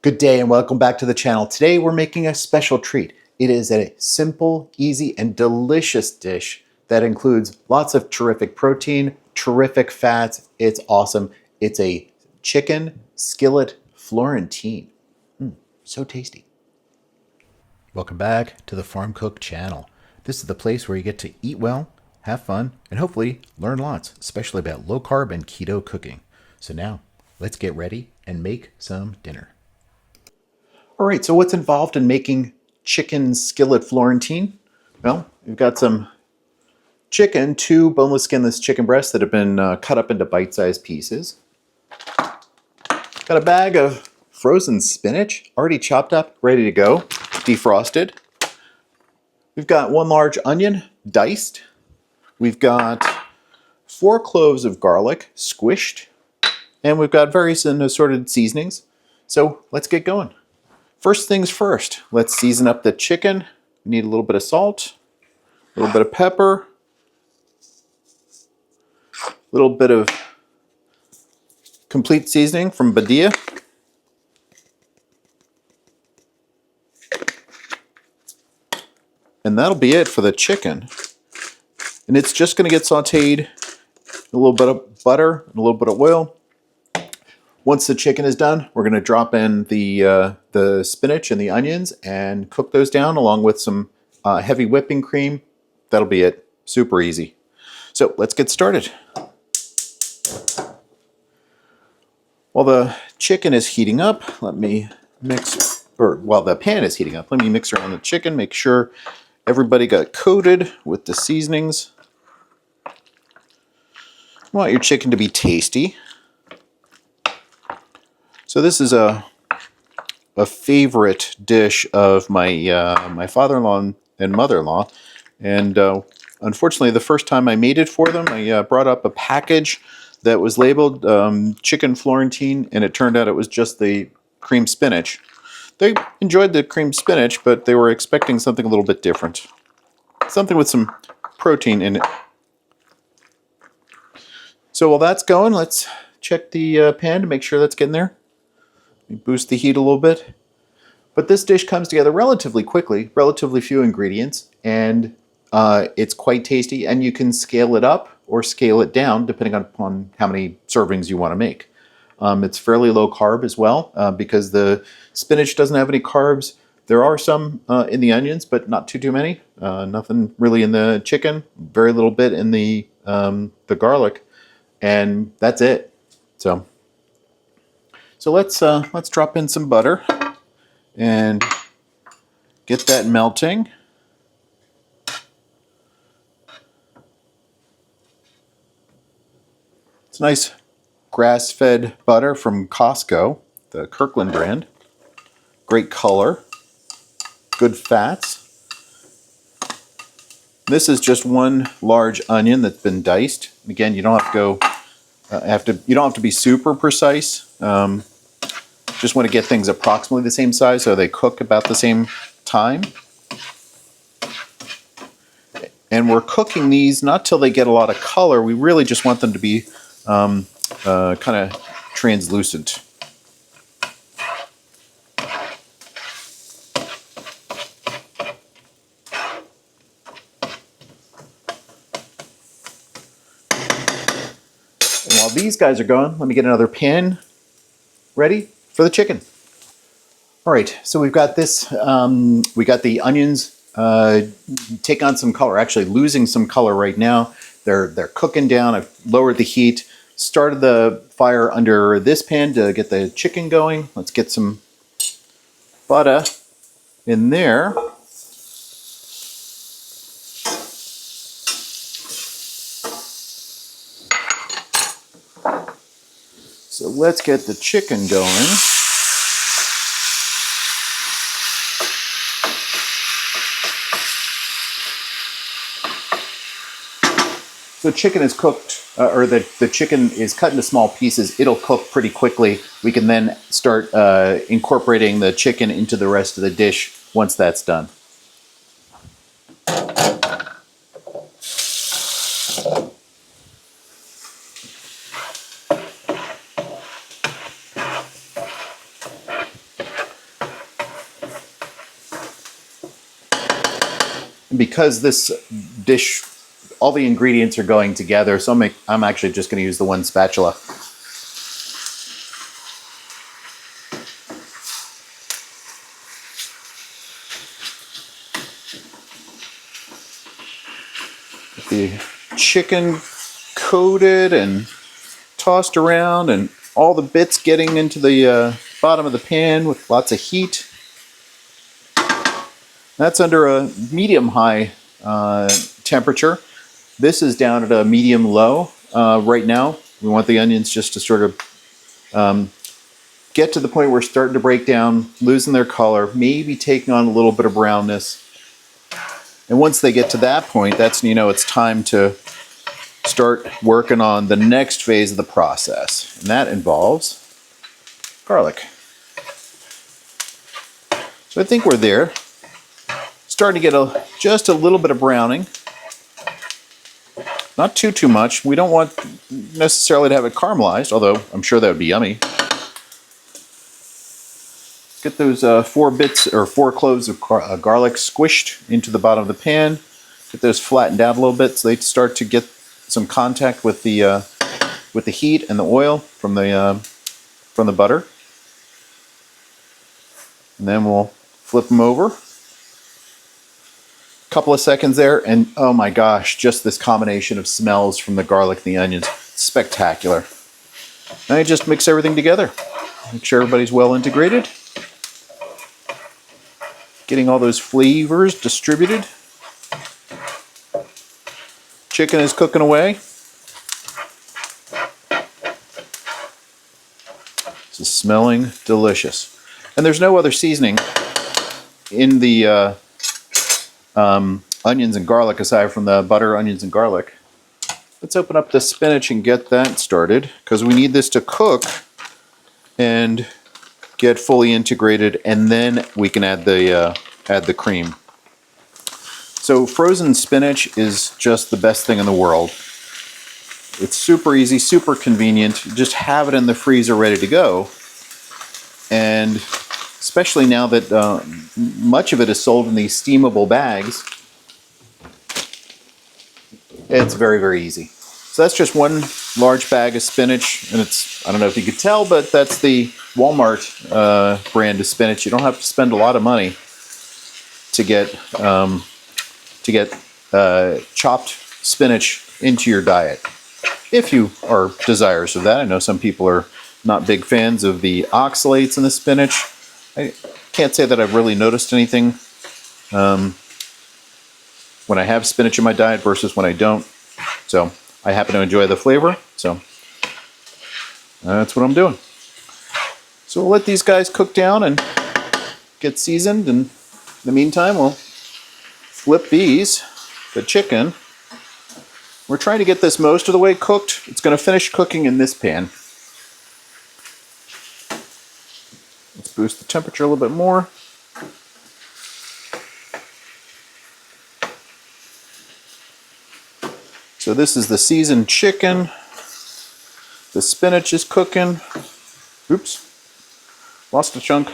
Good day and welcome back to the channel. Today we're making a special treat. It is a simple, easy, and delicious dish that includes lots of terrific protein, terrific fats. It's awesome. It's a chicken skillet Florentine. So tasty. Welcome back to the Farm Cook channel. This is the place where you get to eat well, have fun, and hopefully learn lots, especially about low carb and keto cooking. So now let's get ready and make some dinner. All right, so what's involved in making chicken skillet Florentine? Well, we've got some chicken, 2 boneless, skinless chicken breasts that have been cut up into bite-sized pieces. Got a bag of frozen spinach, already chopped up, ready to go, defrosted. We've got 1 large onion, diced. We've got 4 cloves of garlic, squished. And we've got various and assorted seasonings. So let's get going. First things first, let's season up the chicken. We need a little bit of salt, a little bit of pepper, a little bit of complete seasoning from Badia. And that'll be it for the chicken. And it's just going to get sauteed, a little bit of butter, and a little bit of oil. Once the chicken is done, we're going to drop in the spinach and the onions and cook those down along with some heavy whipping cream. That'll be it. Super easy. So let's get started. While the chicken is heating up, while the pan is heating up, let me mix around the chicken, make sure everybody got coated with the seasonings. You want your chicken to be tasty. So this is a favorite dish of my father-in-law and mother-in-law, and unfortunately, the first time I made it for them, I brought up a package that was labeled chicken Florentine, and it turned out it was just the cream spinach. They enjoyed the cream spinach, but they were expecting something a little bit different, something with some protein in it. So while that's going, let's check the pan to make sure that's getting there. Boost the heat a little bit. But this dish comes together relatively quickly, relatively few ingredients, and it's quite tasty, and you can scale it up or scale it down depending upon how many servings you want to make. It's fairly low carb as well because the spinach doesn't have any carbs. There are some in the onions, but not too many. Nothing really in the chicken, very little bit in the garlic, and that's it. So let's drop in some butter and get that melting. It's nice grass-fed butter from Costco, the Kirkland brand. Great color, good fats. This is just 1 large onion that's been diced. Again, you don't have to go. You don't have to be super precise. Just want to get things approximately the same size so they cook about the same time. And we're cooking these not till they get a lot of color. We really just want them to be kind of translucent. And while these guys are going, let me get another pan ready for the chicken. All right, so we've got this, we got the onions take on some color, actually losing some color right now. They're cooking down. I've lowered the heat, started the fire under this pan to get the chicken going. Let's get some butter in there. So let's get the chicken going. So chicken is cooked, or the chicken is cut into small pieces. It'll cook pretty quickly. We can then start incorporating the chicken into the rest of the dish once that's done. And because this dish, all the ingredients are going together, so I'm actually just going to use the one spatula. Get the chicken coated and tossed around, and all the bits getting into the bottom of the pan with lots of heat. That's under a medium-high temperature. This is down at a medium-low right now. We want the onions just to sort of get to the point where they're starting to break down, losing their color, maybe taking on a little bit of brownness. And once they get to that point, that's when you know it's time to start working on the next phase of the process. And that involves garlic. So I think we're there. Starting to get just a little bit of browning. Not too much. We don't want necessarily to have it caramelized, although I'm sure that would be yummy. Get those 4 cloves of garlic squished into the bottom of the pan. Get those flattened out a little bit so they start to get some contact with the heat and the oil from the butter. And then we'll flip them over. Couple of seconds there, and oh my gosh, just this combination of smells from the garlic and the onions, spectacular. Now you just mix everything together. Make sure everybody's well integrated. Getting all those flavors distributed. Chicken is cooking away. This is smelling delicious. And there's no other seasoning in the onions and garlic aside from the butter, onions, and garlic. Let's open up the spinach and get that started, because we need this to cook and get fully integrated, and then we can add the cream. So frozen spinach is just the best thing in the world. It's super easy, super convenient. You just have it in the freezer ready to go. And especially now that much of it is sold in these steamable bags, it's very, very easy. So that's just one large bag of spinach, and it's, I don't know if you could tell, but that's the Walmart brand of spinach. You don't have to spend a lot of money to get chopped spinach into your diet, if you are desirous of that. I know some people are not big fans of the oxalates in the spinach. I can't say that I've really noticed anything when I have spinach in my diet versus when I don't. So I happen to enjoy the flavor, so that's what I'm doing. So we'll let these guys cook down and get seasoned, and in the meantime we'll flip the chicken. We're trying to get this most of the way cooked. It's going to finish cooking in this pan. Let's boost the temperature a little bit more. So this is the seasoned chicken. The spinach is cooking. Oops, lost a chunk.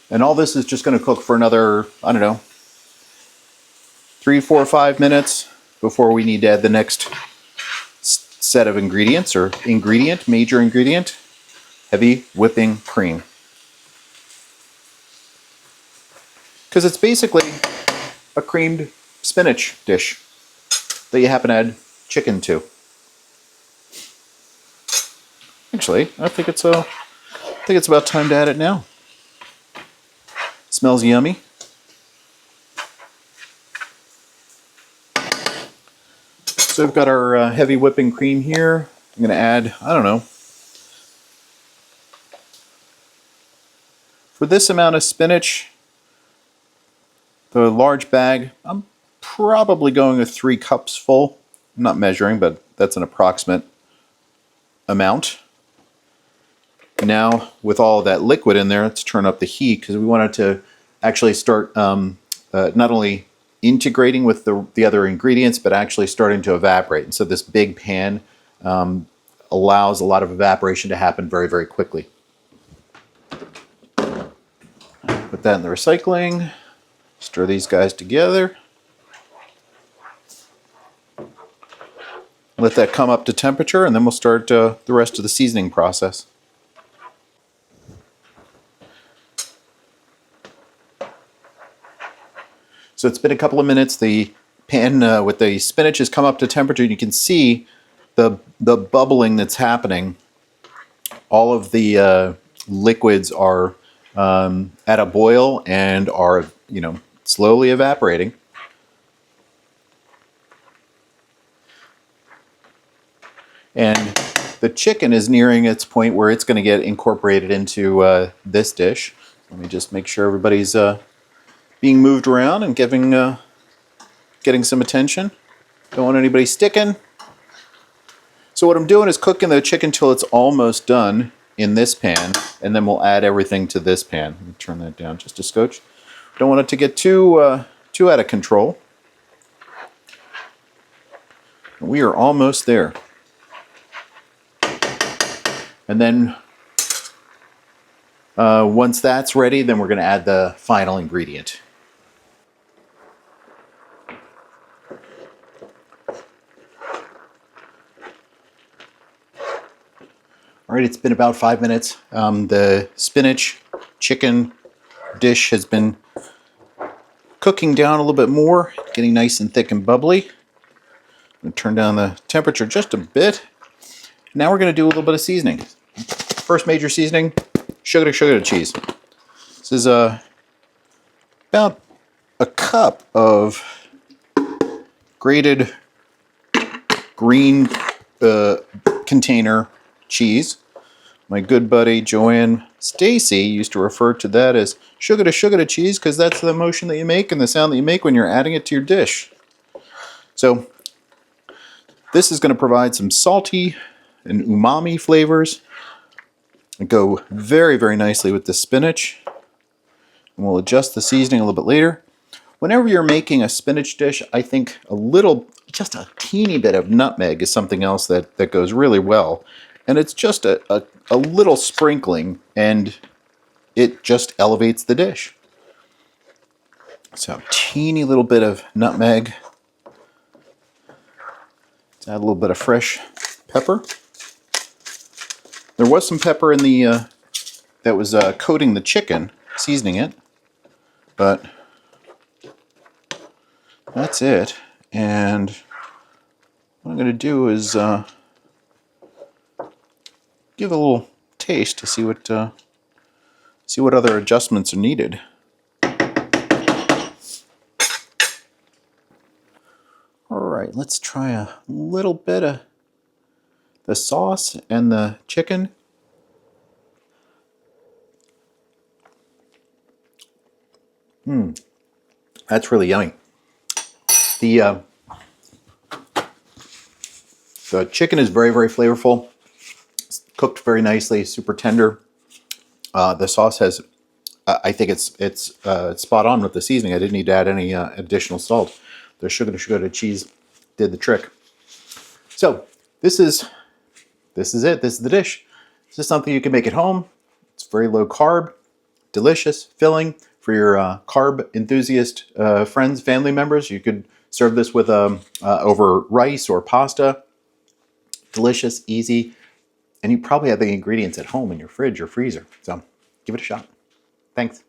And all this is just going to cook for another, I don't know, 3, 4, 5 minutes before we need to add the next set of ingredients, or major ingredient, heavy whipping cream. Because it's basically a creamed spinach dish that you happen to add chicken to. Actually, I think it's about time to add it now. Smells yummy. So we've got our heavy whipping cream here. I'm going to add, I don't know, for this amount of spinach, the large bag, I'm probably going with 3 cups full. I'm not measuring, but that's an approximate amount. Now, with all of that liquid in there, let's turn up the heat because we want it to actually start not only integrating with the other ingredients, but actually starting to evaporate. And so this big pan allows a lot of evaporation to happen very, very quickly. Put that in the recycling. Stir these guys together. Let that come up to temperature, and then we'll start the rest of the seasoning process. So it's been a couple of minutes. The pan with the spinach has come up to temperature. You can see the bubbling that's happening. All of the liquids are at a boil and are, slowly evaporating. And the chicken is nearing its point where it's going to get incorporated into this dish. Let me just make sure everybody's being moved around and getting some attention. Don't want anybody sticking. So what I'm doing is cooking the chicken till it's almost done in this pan, and then we'll add everything to this pan. Let me turn that down just a scotch. Don't want it to get too out of control. We are almost there. And then once that's ready, then we're going to add the final ingredient. All right, it's been about 5 minutes. The spinach chicken dish has been cooking down a little bit more, getting nice and thick and bubbly. I'm going to turn down the temperature just a bit. Now we're going to do a little bit of seasoning. First major seasoning, shuggeda-shuggeda cheese. This is about a cup of grated green container cheese. My good buddy Joanne Stacy used to refer to that as shuggeda-shuggeda cheese because that's the motion that you make and the sound that you make when you're adding it to your dish. So this is going to provide some salty and umami flavors and go very, very nicely with the spinach. And we'll adjust the seasoning a little bit later. Whenever you're making a spinach dish, I think just a teeny bit of nutmeg is something else that goes really well. And it's just a little sprinkling, and it just elevates the dish. So, teeny little bit of nutmeg. Let's add a little bit of fresh pepper. There was some pepper in the that was coating the chicken, seasoning it, but that's it. And what I'm going to do is give a little taste to see what other adjustments are needed. All right, let's try a little bit of the sauce and the chicken. That's really yummy. The chicken is very, very flavorful. It's cooked very nicely, super tender. The sauce has, I think it's spot on with the seasoning. I didn't need to add any additional salt. The shuggeda-shuggeda cheese did the trick. So this is it. This is the dish. This is something you can make at home. It's very low carb, delicious, filling for your carb enthusiast friends, family members. You could serve this with over rice or pasta. Delicious, easy, and you probably have the ingredients at home in your fridge or freezer. So give it a shot. Thanks.